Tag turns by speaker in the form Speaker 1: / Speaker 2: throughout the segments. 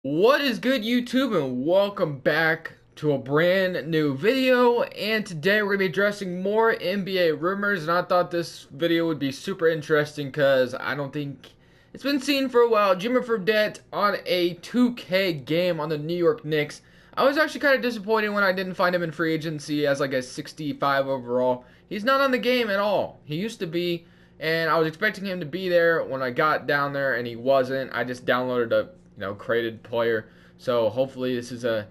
Speaker 1: What is good, YouTube, and welcome back to a brand new video. And today we're going to be addressing more NBA rumors, and I thought this video would be super interesting because I don't think it's been seen for a while. Jimmy Fredette on a 2K game on the New York Knicks. I was actually kind of disappointed when I didn't find him in free agency as like a 65 overall. He's not on the game at all. He used to be, and I was expecting him to be there when I got down there, and he wasn't. I just downloaded a created player. So hopefully this is a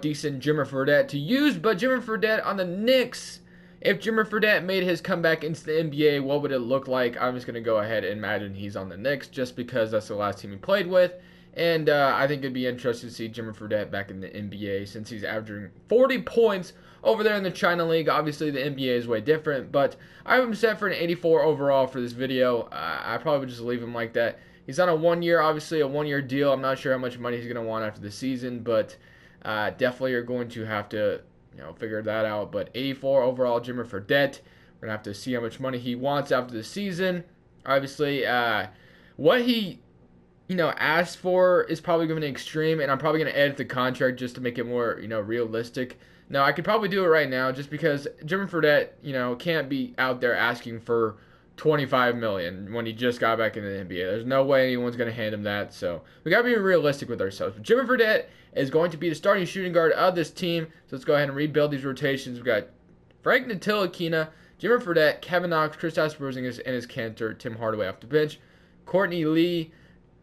Speaker 1: decent Jimmer Fredette to use. But Jimmer Fredette on the Knicks, if Jimmer Fredette made his comeback into the NBA, what would it look like? I'm just gonna go ahead and imagine he's on the Knicks just because that's the last team he played with. And I think it'd be interesting to see Jimmer Fredette back in the NBA since he's averaging 40 points over there in the China League. Obviously, the NBA is way different, but I have him set for an 84 overall for this video. I probably would just leave him like that. He's on a obviously a one-year deal. I'm not sure how much money he's going to want after the season, but definitely you're going to have to, figure that out. But 84 overall, Jimmer Fredette. We're going to have to see how much money he wants after the season. Obviously, what he, asked for is probably going to be extreme, and I'm probably going to edit the contract just to make it more, realistic. Now, I could probably do it right now just because Jimmer Fredette, can't be out there asking for 25 million when he just got back into the NBA. There's no way anyone's going to hand him that. So we got to be realistic with ourselves. But Jimmy Fredette is going to be the starting shooting guard of this team. So let's go ahead and rebuild these rotations. We've got Frank Ntilikina, Jimmy Fredette, Kevin Knox, Kristaps Porzingis, and his Cantor, Tim Hardaway off the bench, Courtney Lee,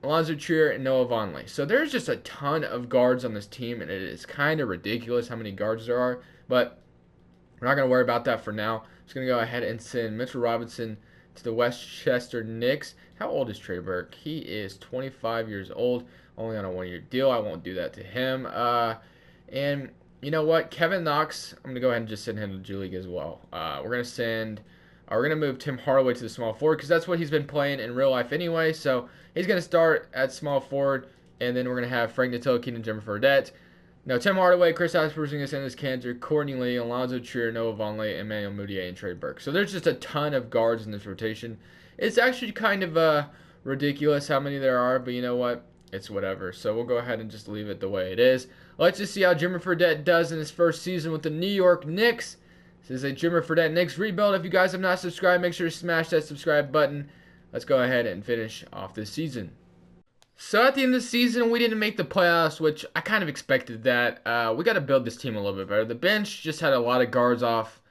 Speaker 1: Alonzo Trier, and Noah Vonleh. So there's just a ton of guards on this team, and it is kind of ridiculous how many guards there are. But we're not going to worry about that for now. I'm just going to go ahead and send Mitchell Robinson to the Westchester Knicks. How old is Trey Burke? He is 25 years old, only on a one-year deal. I won't do that to him. And you know what? Kevin Knox, I'm going to go ahead and just send him to G League as well. We're going to move Tim Hardaway to the small forward because that's what he's been playing in real life anyway. So he's going to start at small forward, and then we're going to have Frank Ntilikina and Jimmer Fredette. Now, Tim Hardaway, Kristaps Porzingis, Enes Kanter, Courtney Lee, Alonzo Trier, Noah Vonleh, Emmanuel Mudiay, and Trey Burke. So there's just a ton of guards in this rotation. It's actually kind of ridiculous how many there are, but you know what? It's whatever. So we'll go ahead and just leave it the way it is. Let's just see how Jimmer Fredette does in his first season with the New York Knicks. This is a Jimmer Fredette Knicks rebuild. If you guys have not subscribed, make sure to smash that subscribe button. Let's go ahead and finish off this season. So at the end of the season, we didn't make the playoffs, which I kind of expected that. We got to build this team a little bit better. The bench just had a lot of guards off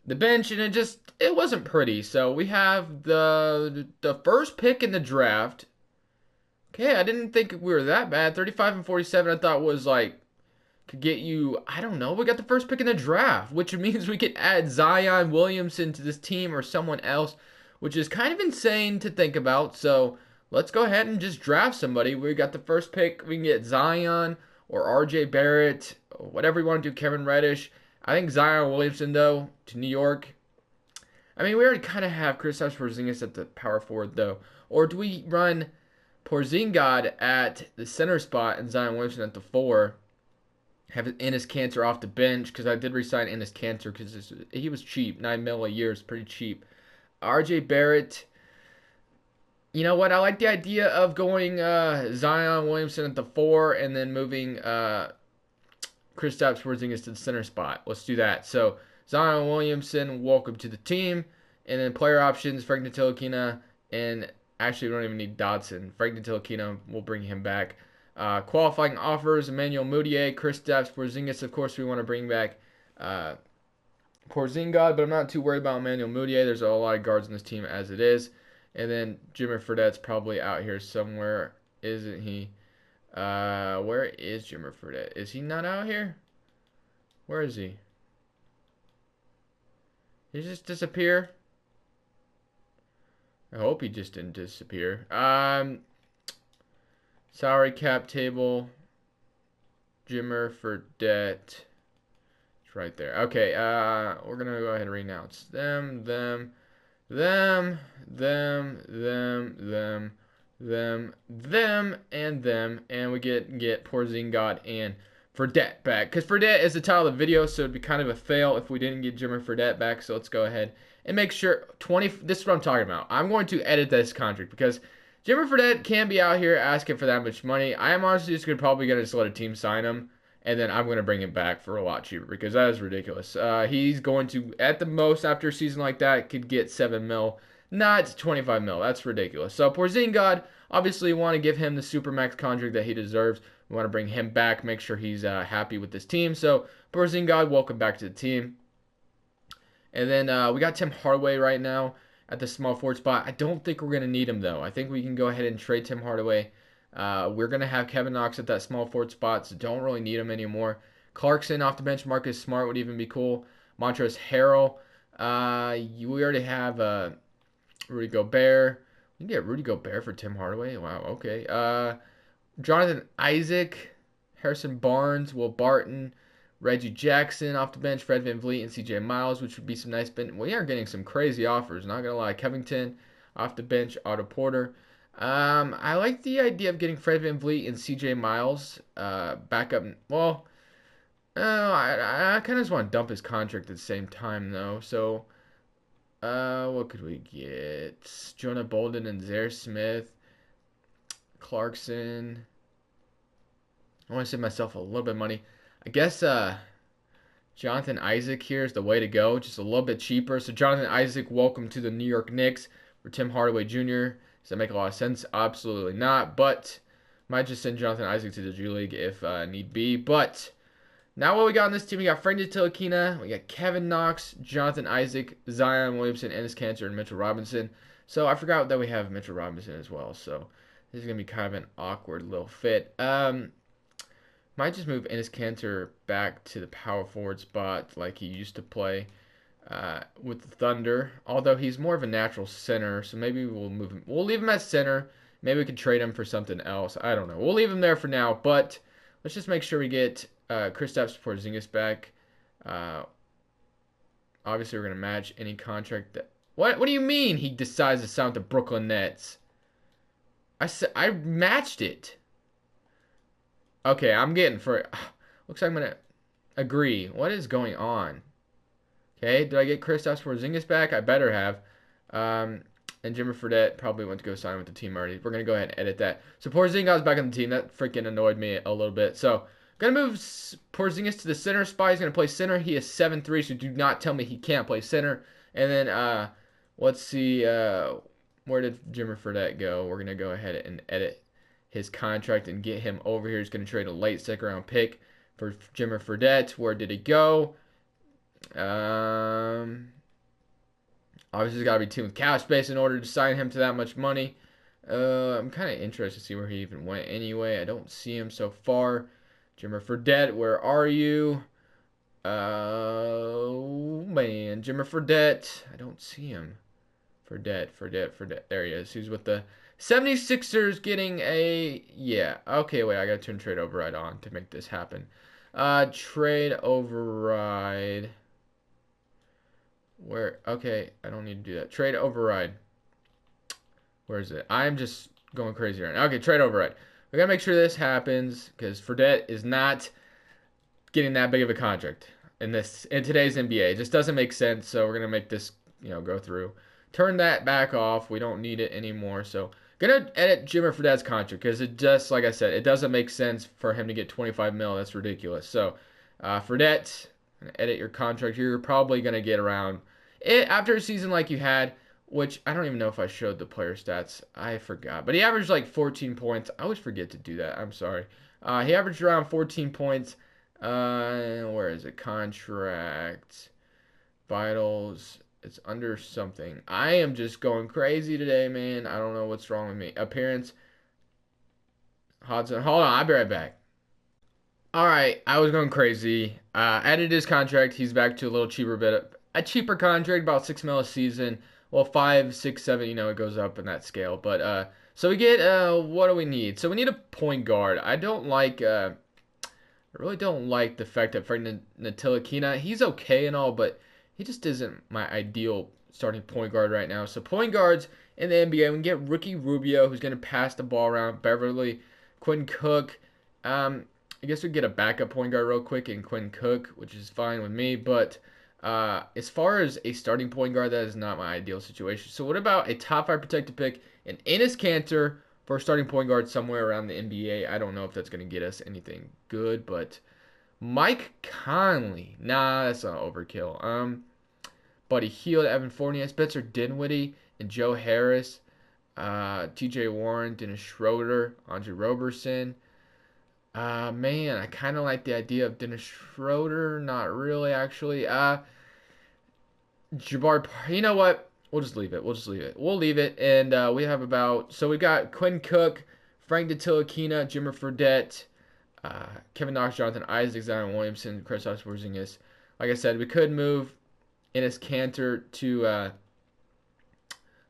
Speaker 1: the bench, and it wasn't pretty. So we have the first pick in the draft. Okay, I didn't think we were that bad. 35 and 47, I thought was like could get you. I don't know. We got the first pick in the draft, which means we could add Zion Williamson to this team or someone else, which is kind of insane to think about. So let's go ahead and just draft somebody. We got the first pick. We can get Zion or RJ Barrett, or whatever we want to do, Kevin Reddish. I think Zion Williamson, though, to New York. I mean, we already kind of have Kristaps Porzingis at the power forward, though. Or do we run Porzingis at the center spot and Zion Williamson at the 4? Have Enes Kanter off the bench, because I did resign Enes Kanter because he was cheap. $9 million a year is pretty cheap. RJ Barrett. You know what? I like the idea of going Zion Williamson at the 4 and then moving Kristaps Porzingis to the center spot. Let's do that. So Zion Williamson, welcome to the team. And then player options, Frank Ntilikina, and actually we don't even need Dodson. Frank Ntilikina, we'll bring him back. Qualifying offers, Emmanuel Mudiay, Kristaps Porzingis. Of course, we want to bring back Porzingis, but I'm not too worried about Emmanuel Mudiay. There's a lot of guards in this team as it is. And then Jimmer Fredette's probably out here somewhere, isn't he? Where is Jimmer Fredette? Is he not out here? Where is he? Did he just disappear? I hope he just didn't disappear. Salary cap table. Jimmer Fredette. It's right there. Okay, we're going to go ahead and renounce them, and we get Porzingis and Fredette back. Because Fredette is the title of the video, so it'd be kind of a fail if we didn't get Jimmer Fredette back. So let's go ahead and make sure this is what I'm talking about. I'm going to edit this contract because Jimmer Fredette can't be out here asking for that much money. I am honestly just probably going to just let a team sign him, and then I'm going to bring him back for a lot cheaper because that is ridiculous. He's going to, at the most, after a season like that, could get 7 mil, not 25 mil. That's ridiculous. So Porzingis, obviously, want to give him the supermax contract that he deserves. We want to bring him back, make sure he's happy with this team. So Porzingis, welcome back to the team. And then we got Tim Hardaway right now at the small forward spot. I don't think we're going to need him, though. I think we can go ahead and trade Tim Hardaway. We're going to have Kevin Knox at that small forward spot, so don't really need him anymore. Clarkson off the bench. Marcus Smart would even be cool. Montrezl Harrell. We already have Rudy Gobert. We can get Rudy Gobert for Tim Hardaway. Wow, okay. Jonathan Isaac. Harrison Barnes. Will Barton. Reggie Jackson off the bench, Fred VanVleet, and CJ Miles, which would be some nice bench. We are getting some crazy offers, not going to lie. Covington off the bench, Otto Porter. I like the idea of getting Fred VanVleet and CJ Miles back up. Well, I kind of just want to dump his contract at the same time, though. So, what could we get? Jonah Bolden and Zaire Smith. Clarkson. I want to save myself a little bit of money. I guess Jonathan Isaac here is the way to go, just a little bit cheaper. So Jonathan Isaac, welcome to the New York Knicks for Tim Hardaway Jr. Does that make a lot of sense? Absolutely not, but might just send Jonathan Isaac to the G League if need be. But now what we got on this team, we got Fredette Knicks, we got Kevin Knox, Jonathan Isaac, Zion Williamson, Enes Kanter, and Mitchell Robinson. So I forgot that we have Mitchell Robinson as well. So this is going to be kind of an awkward little fit. Might just move Enes Kanter back to the power forward spot like he used to play with the Thunder. Although he's more of a natural center, so maybe we'll move him. We'll leave him at center. Maybe we could trade him for something else. I don't know. We'll leave him there for now, but let's just make sure we get Kristaps Porzingis back. Obviously, we're gonna match any contract that. What do you mean he decides to sign with the Brooklyn Nets? I matched it. Okay, I'm getting for. Looks like I'm gonna agree. What is going on? Okay, did I get Kristaps Porzingis back? I better have. And Jimmer Fredette probably went to go sign with the team already. We're gonna go ahead and edit that. So Porzingis back on the team. That freaking annoyed me a little bit. So gonna move Porzingis to the center spot. He's gonna play center. He is 7'3", so do not tell me he can't play center. And then let's see. Where did Jimmer Fredette go? We're gonna go ahead and edit his contract and get him over here. He's going to trade a late second round pick for Jimmer Fredette. Where did he go? Obviously, he's got to be team with cap space in order to sign him to that much money. I'm kind of interested to see where he even went anyway. I don't see him so far. Jimmer Fredette, where are you? Oh, man. Jimmer Fredette. I don't see him. Fredette. There he is. He's with the 76ers getting a, yeah, okay, wait, I gotta turn trade override on to make this happen. Trade override. Where, okay, I don't need to do that. Trade override. Where is it? I'm just going crazy right now. Okay, trade override. We gotta make sure this happens because Fredette is not getting that big of a contract in today's NBA. It just doesn't make sense, so we're gonna make this, go through. Turn that back off. We don't need it anymore, so gonna edit Jimmer Fredette's contract because it just, like I said, it doesn't make sense for him to get 25 mil. That's ridiculous. So, Fredette, edit your contract. You're probably gonna get around it after a season like you had, which I don't even know if I showed the player stats. I forgot, but he averaged like 14 points. I always forget to do that. I'm sorry. He averaged around 14 points. Where is it? Contract, vitals. It's under something. I am just going crazy today, man. I don't know what's wrong with me. Appearance. Hodson. Hold on. I'll be right back. All right. I was going crazy. Added his contract. He's back to a cheaper contract, about 6 mil a season. Well, 5, 6, 7, it goes up in that scale. But, so we get, what do we need? So we need a point guard. I really don't like the fact that Fredette Knicks, he's okay and all, but he just isn't my ideal starting point guard right now. So point guards in the NBA, we can get Ricky Rubio, who's going to pass the ball around. Beverly, Quinn Cook. I guess we get a backup point guard real quick in Quinn Cook, which is fine with me. But as far as a starting point guard, that is not my ideal situation. So what about a top 5 protected pick and Enes Kanter for a starting point guard somewhere around the NBA. I don't know if that's going to get us anything good, but Mike Conley, nah, that's not overkill. Buddy Hield, Evan Fournier, Spencer Dinwiddie, and Joe Harris, T.J. Warren, Dennis Schroeder, Andre Roberson. Man, I kind of like the idea of Dennis Schroeder. Not really, actually. Jabbar, you know what? We'll just leave it. We'll leave it. And we have so we got Quinn Cook, Frank Ntilikina, Jimmer Fredette, Kevin Knox, Jonathan Isaac, Zion Williamson, Kristaps Porzingis. Like I said, we could move Enes Kanter to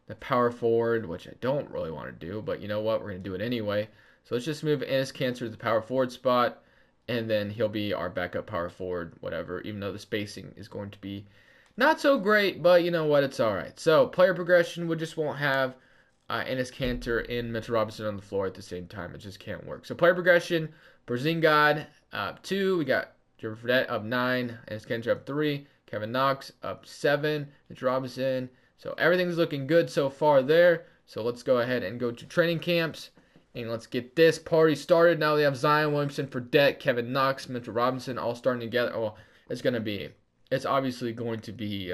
Speaker 1: the power forward, which I don't really want to do, but you know what? We're going to do it anyway. So let's just move Enes Kanter to the power forward spot, and then he'll be our backup power forward, whatever, even though the spacing is going to be not so great, but you know what? It's all right. So player progression, we just won't have Enes Kanter and Mitchell Robinson on the floor at the same time. It just can't work. So player progression, Porzingis up 2. We got Jimmer Fredette up 9. Enes Kanter up 3. Kevin Knox up 7. Mitchell Robinson. So everything's looking good so far there. So let's go ahead and go to training camps. And let's get this party started. Now we have Zion Williamson, Fredette, Kevin Knox, Mitchell Robinson all starting together. Well, it's obviously going to be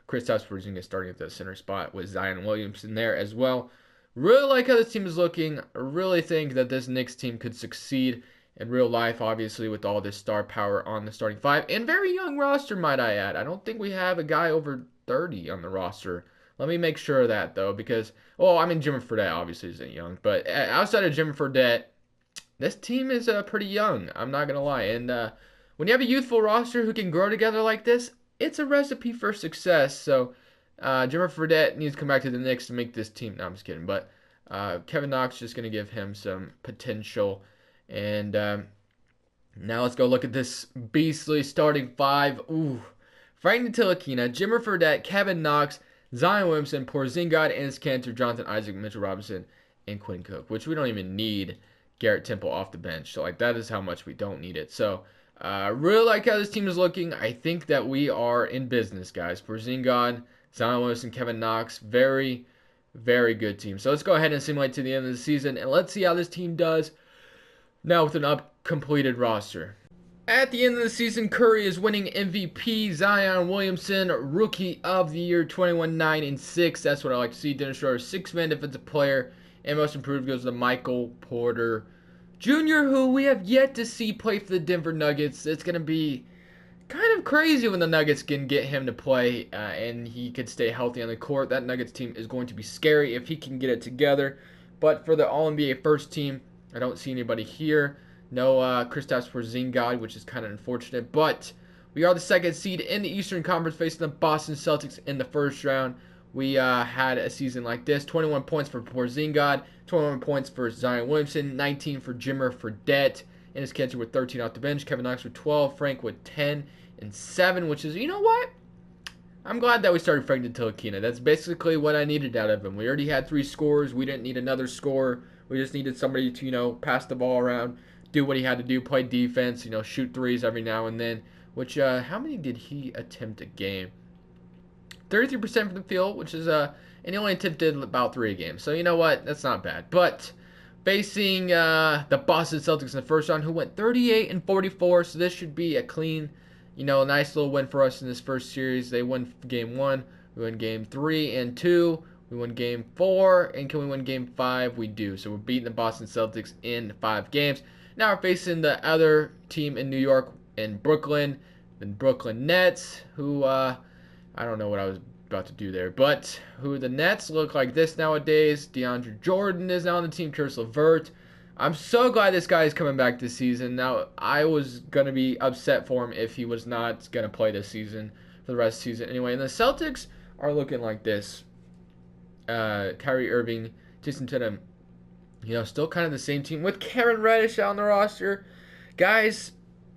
Speaker 1: Kristaps Porzingis starting at the center spot with Zion Williamson there as well. Really like how this team is looking. I really think that this Knicks team could succeed in real life, obviously, with all this star power on the starting 5. And very young roster, might I add. I don't think we have a guy over 30 on the roster. Let me make sure of that, though, because, Jimmer Fredette obviously isn't young. But outside of Jimmer Fredette, this team is pretty young. I'm not going to lie. And when you have a youthful roster who can grow together like this, it's a recipe for success. So Jimmer Fredette needs to come back to the Knicks to make this team. No, I'm just kidding. But Kevin Knox is just going to give him some potential. And now let's go look at this beastly starting 5. Ooh. Frank Ntilikina, Jimmer Fredette, Kevin Knox, Zion Williamson, Porzingis, Enes Kanter, Jonathan Isaac, Mitchell Robinson, and Quinn Cook, which we don't even need Garrett Temple off the bench. So, that is how much we don't need it. So, really like how this team is looking. I think that we are in business, guys. Porzingis, Zion Williamson, Kevin Knox, very, very good team. So, let's go ahead and simulate to the end of the season, and let's see how this team does now with an completed roster. At the end of the season, Curry is winning MVP. Zion Williamson, Rookie of the Year, 21-9-6. That's what I like to see. Dennis Schroeder, 6-man defensive player. And most improved goes to Michael Porter Jr., who we have yet to see play for the Denver Nuggets. It's going to be kind of crazy when the Nuggets can get him to play and he could stay healthy on the court. That Nuggets team is going to be scary if he can get it together. But for the All-NBA first team, I don't see anybody here. No Kristaps Porzingis, which is kind of unfortunate. But we are the second seed in the Eastern Conference facing the Boston Celtics in the first round. We had a season like this. 21 points for Porzingis, 21 points for Zion Williamson, 19 for Jimmer Fredette, Enes Kanter with 13 off the bench, Kevin Knox with 12, Frank with 10 and 7, which is, you know what? I'm glad that we started Frank Ntilikina. That's basically what I needed out of him. We already had 3 scores. We didn't need another scorer. We just needed somebody to, pass the ball around, do what he had to do, play defense, shoot threes every now and then, which, how many did he attempt a game? 33% from the field, which is, and he only attempted about 3 a game. So, you know what? That's not bad. But facing the Boston Celtics in the first round, who went 38-44, so this should be a clean, nice little win for us in this first series. They won game 1, we won game 3 and 2, we won game 4, and can we win game 5? We do. So we're beating the Boston Celtics in 5 games. Now we're facing the other team in New York and Brooklyn, the Brooklyn Nets, who, I don't know what I was about to do there, but who the Nets look like this nowadays. DeAndre Jordan is now on the team, Caris LeVert. I'm so glad this guy is coming back this season. Now, I was going to be upset for him if he was not going to play this season for the rest of the season. Anyway, and the Celtics are looking like this. Kyrie Irving, Jason Tatum, still kind of the same team with Karen Reddish on the roster. Guys,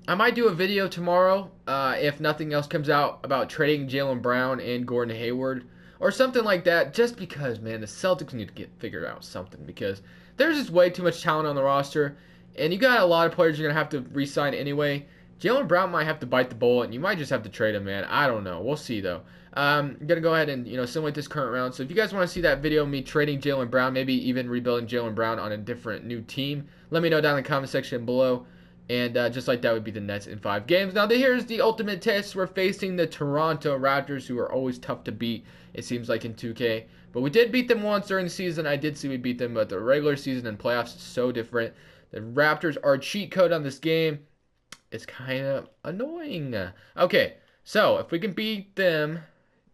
Speaker 1: I might do a video tomorrow, if nothing else comes out, about trading Jaylen Brown and Gordon Hayward or something like that, just because, man, the Celtics need to get figured out something, because there's just way too much talent on the roster, and you got a lot of players you're going to have to re-sign anyway, Jaylen Brown might have to bite the bullet, and you might just have to trade him, man. I don't know. We'll see, though. I'm going to go ahead and, simulate this current round. So if you guys want to see that video of me trading Jaylen Brown, maybe even rebuilding Jaylen Brown on a different new team, let me know down in the comment section below. And just like that would be the Nets in 5 games. Now, here's the ultimate test. We're facing the Toronto Raptors, who are always tough to beat, it seems like, in 2K. But we did beat them once during the season. I did see we beat them, but the regular season and playoffs is so different. The Raptors are a cheat code on this game. It's kind of annoying. Okay, so if we can beat them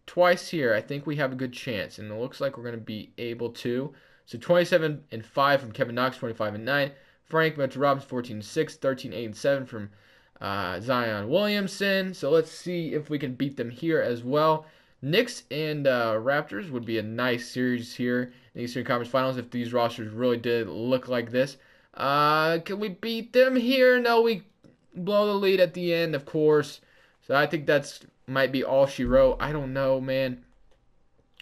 Speaker 1: twice here, I think we have a good chance. And it looks like we're going to be able to. So 27-5 from Kevin Knox, 25-9. Frank Mitchell Robinson, 14-6, 13-8-7 from Zion Williamson. So let's see if we can beat them here as well. Knicks and Raptors would be a nice series here in the Eastern Conference Finals if these rosters really did look like this. Can we beat them here? No, we blow the lead at the end, of course. So I think that's might be all she wrote. I don't know, man.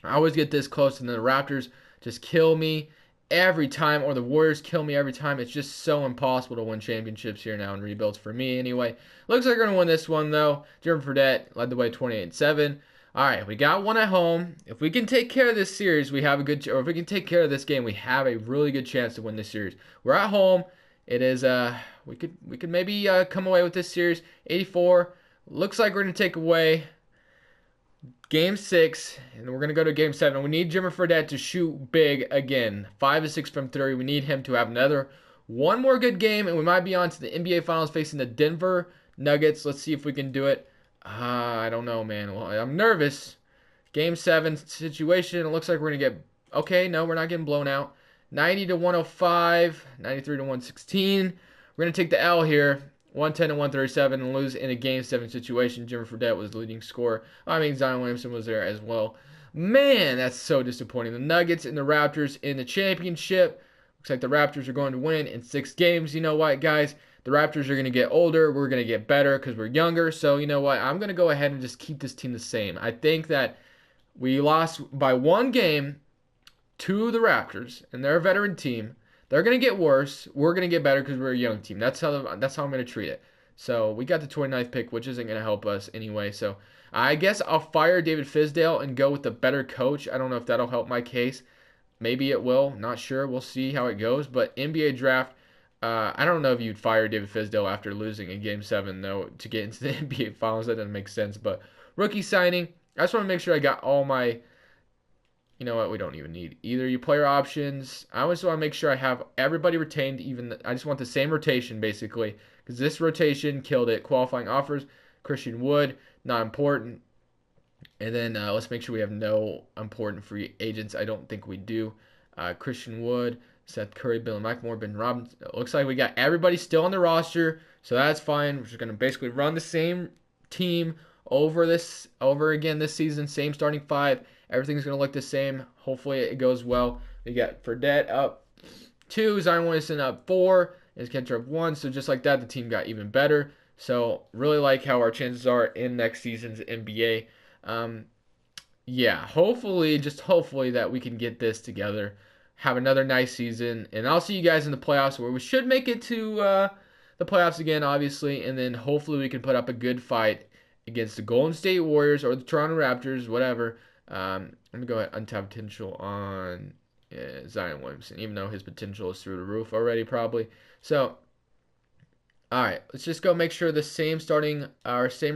Speaker 1: I always get this close, and the Raptors just kill me every time, or the Warriors kill me every time. It's just so impossible to win championships here now in rebuilds for me anyway. Looks like we're going to win this one, though. Jimmer Fredette led the way 28-7. All right, we got one at home. If we can take care of this series, we have a good or if we can take care of this game, we have a really good chance to win this series. We're at home. It is we could maybe come away with this series 84. Looks like we're going to take away Game 6, and we're going to go to Game 7. We need Jimmer Fredette to shoot big again. 5 of 6 from 3. We need him to have one more good game, and we might be on to the NBA Finals facing the Denver Nuggets. Let's see if we can do it. I don't know, man. Well, I'm nervous. Game 7 situation. It looks like we're going to get... Okay, no, we're not getting blown out. 90-105, 93-116. We're going to take the L here. 110-137 and lose in a Game 7 situation. Jimmer Fredette was the leading scorer. I mean, Zion Williamson was there as well. Man, that's so disappointing. The Nuggets and the Raptors in the championship. Looks like the Raptors are going to win in 6 games. You know what, guys? The Raptors are going to get older. We're going to get better because we're younger. So, you know what? I'm going to go ahead and just keep this team the same. I think that we lost by 1 game to the Raptors, and they're a veteran team. They're going to get worse. We're going to get better because we're a young team. That's how I'm going to treat it. So we got the 29th pick, which isn't going to help us anyway. So I guess I'll fire David Fizdale and go with the better coach. I don't know if that'll help my case. Maybe it will. Not sure. We'll see how it goes. But NBA draft, I don't know if you'd fire David Fizdale after losing in Game 7, though, to get into the NBA Finals. That doesn't make sense. But rookie signing, I just want to make sure I got all my... You know what? We don't even need either your player options. I just want to make sure I have everybody retained. I just want the same rotation, basically, because this rotation killed it. Qualifying offers, Christian Wood, not important. And then let's make sure we have no important free agents. I don't think we do. Christian Wood, Seth Curry, Bill McLemore, Ben Robinson. It looks like we got everybody still on the roster, so that's fine. We're just going to basically run the same team over again this season. Same starting 5. Everything's going to look the same. Hopefully it goes well. We got Fredette up 2, Zion Williamson up 4, and Kendrick up 1. So just like that, the team got even better. So really like how our chances are in next season's NBA. Yeah, hopefully that we can get this together, have another nice season, and I'll see you guys in the playoffs where we should make it to the playoffs again, obviously, and then hopefully we can put up a good fight against the Golden State Warriors or the Toronto Raptors, whatever. I'm going to go ahead and untap potential on Zion Williamson, even though his potential is through the roof already, probably. So, all right, let's just go make sure the same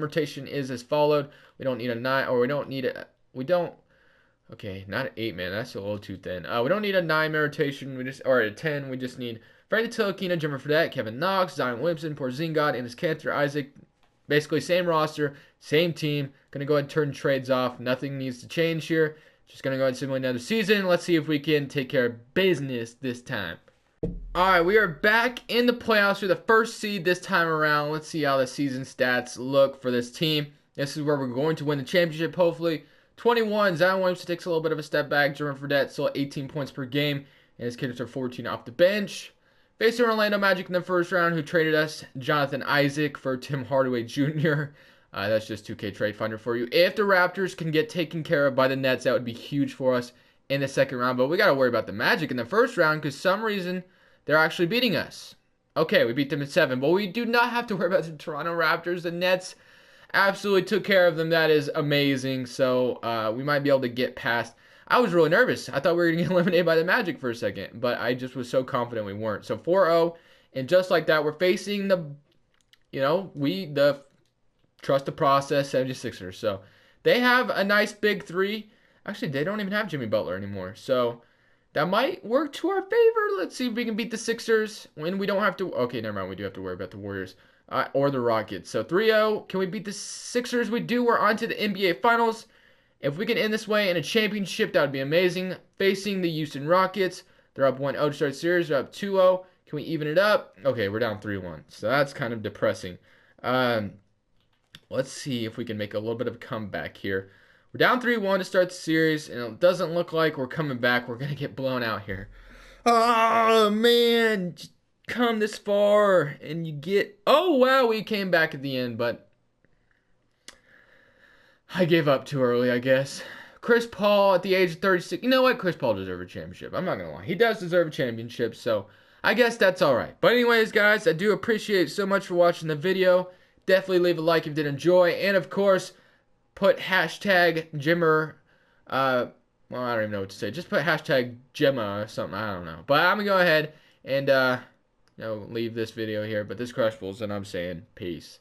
Speaker 1: rotation is as followed. We don't need a 9, or we don't need it. Okay, not an 8 man. That's a little too thin. We don't need a 9-man rotation. Or a 10. We just need Freddie Tilakina, Jimmer Fredette, Kevin Knox, Zion Williamson, Porzingis, and his Cantor Isaac. Basically, same roster, same team. Gonna go ahead and turn trades off. Nothing needs to change here. Just gonna go ahead and simulate another season. Let's see if we can take care of business this time. Alright, we are back in the playoffs for the first seed this time around. Let's see how the season stats look for this team. This is where we're going to win the championship, hopefully. 21, Zion Williamson takes a little bit of a step back. Jimmer Fredette still at 18 points per game. And his kickers are 14 off the bench. Facing Orlando Magic in the first round, who traded us Jonathan Isaac for Tim Hardaway Jr. That's just 2K Trade Finder for you. If the Raptors can get taken care of by the Nets, that would be huge for us in the second round. But we got to worry about the Magic in the first round because some reason they're actually beating us. Okay, we beat them in 7, but we do not have to worry about the Toronto Raptors. The Nets absolutely took care of them. That is amazing. So we might be able to get past. I was really nervous. I thought we were going to get eliminated by the Magic for a second, but I just was so confident we weren't. So 4-0, and just like that, we're facing the trust the process 76ers. So they have a nice big three. Actually, they don't even have Jimmy Butler anymore. So that might work to our favor. Let's see if we can beat the Sixers when we don't have to. Okay, never mind. We do have to worry about the Warriors or the Rockets. So 3-0. Can we beat the Sixers? We do. We're on to the NBA Finals. If we can end this way in a championship, that would be amazing. Facing the Houston Rockets. They're up 1-0 to start series. They're up 2-0. Can we even it up? Okay, we're down 3-1. So that's kind of depressing. Let's see if we can make a little bit of a comeback here. We're down 3-1 to start the series, and it doesn't look like we're coming back. We're going to get blown out here. Oh, man. Just come this far, and you get... Oh, wow, we came back at the end, but I gave up too early, I guess. Chris Paul at the age of 36. You know what? Chris Paul deserves a championship. I'm not going to lie. He does deserve a championship, so I guess that's all right. But anyways, guys, I do appreciate so much for watching the video. Definitely leave a like if you did enjoy. And, of course, put hashtag Jimmer. Well, I don't even know what to say. Just put hashtag Gemma or something. I don't know. But I'm going to go ahead and leave this video here. But this Crushfuls, and I'm saying peace.